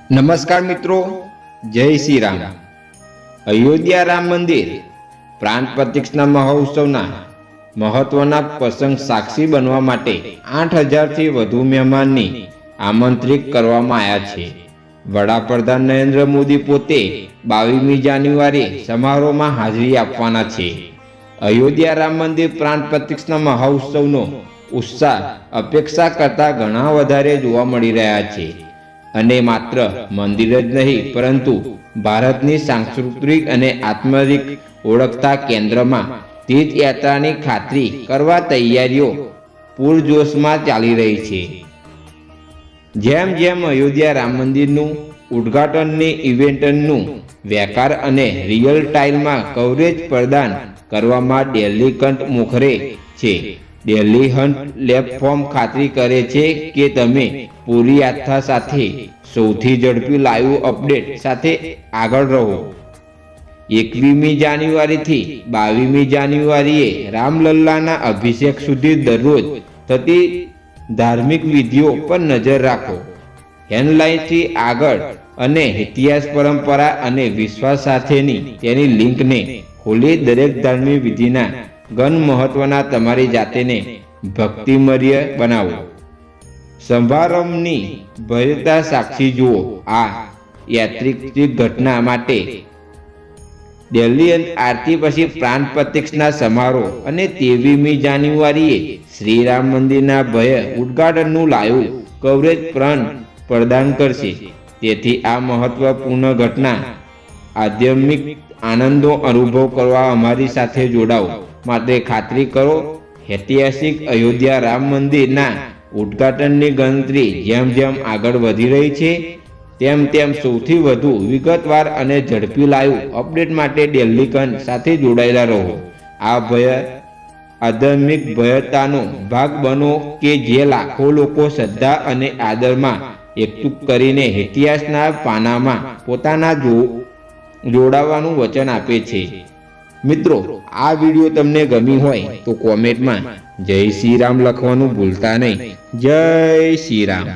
નમસ્કાર મિત્રો, જય શ્રી રામ। અયોધ્યા રામ મંદિર પ્રાણ પ્રતિષ્ઠા મહોત્સવના મહત્વના પ્રસંગ સાક્ષી બનવા માટે 8,000થી વધુ મહેમાનની આમંત્રિત કરવામાં આવ્યા છે। વડાપ્રધાન નરેન્દ્ર મોદી પોતે 22મી જાન્યુઆરીએ સમારોહમાં હાજરી આપવાના છે। અયોધ્યા રામ મંદિર પ્રાણ પ્રતિષ્ઠા મહોત્સવનો ઉત્સાહ અપેક્ષા કરતાં ઘણા વધારે જોવા મળી રહ્યા છે અને માત્ર મંદિર જ નહીં પરંતુ ભારતની સાંસ્કૃતિક અને આત્મિક ઓળખતા કેન્દ્રમાં તીર્થયાત્રાની ખાતરી કરવા તૈયારીઓ પૂરજોશમાં ચાલી રહી છે। જેમ જેમ અયોધ્યા રામ મંદિરનું ઉદ્ઘાટનની ઇવેન્ટનું વેકાર અને રિયલ ટાઇમમાં કવરેજ પ્રદાન કરવામાં દિલ્હી હન્ટ મોખરે છે। દિલ્હી હન્ટ પ્લેટફોર્મ ખાતરી કરે છે કે તમે પૂરી આસ્થા સાથે સૌથી ઝડપી લાઈવ અપડેટ સાથે આગળ રહો। 21મી જાન્યુઆરીથી 22મી જાન્યુઆરીએ રામલલ્લાના અભિષેક સુધી દરરોજ થતી ધાર્મિક વિધિઓ પર નજર રાખો। હેડલાઇન્સથી આગળ અને ઇતિહાસ, પરંપરા અને વિશ્વાસ સાથેની તેની લિંકને ખોલી દરેક ધાર્મિક વિધિના ઘન મહત્વના તમારી જાતને ભક્તિમય બનાવો। સમારંભની ભવ્યતા સાક્ષી જુઓ। આ યાત્રિક ઘટના માટે દિલ્હી આરતી પછી પ્રાણ પ્રતિષ્ઠા સમારોહ અને 23મી જાન્યુઆરીએ શ્રીરામ મંદિરના ભવ્ય ઉદ્ઘાટનનું લાઈવ કવરેજ પ્રદાન કરશે। તેથી આ મહત્વપૂર્ણ ઘટના આધ્યાત્મિક આનંદનો અનુભવ કરવા અમારી સાથે જોડાઓ। માટે ખાતરી કરો, ઐતિહાસિક અયોધ્યા રામ મંદિરના ઉદ્ઘાટનની ગણતરી જેમ જેમ આગળ વધી રહી છે તેમ તેમ સૌથી વધુ વિગતવાર અને ઝડપી લાઈવ અપડેટ માટે દિલ્હી હન્ટ સાથે જોડાયેલા રહો। આ આધ્યાત્મિક ભવ્યતાનો ભાગ બનો કે જે લાખો લોકો શ્રદ્ધા અને આદરમાં એકઠું કરીને ઇતિહાસના પાનામાં પોતાના જોડાવાનું વચન આપે છે। મિત્રો, આ વિડીયો તમને ગમી હોય તો કોમેન્ટમાં જય શ્રી રામ લખવાનું ભૂલતા નહીં। જય શ્રી રામ।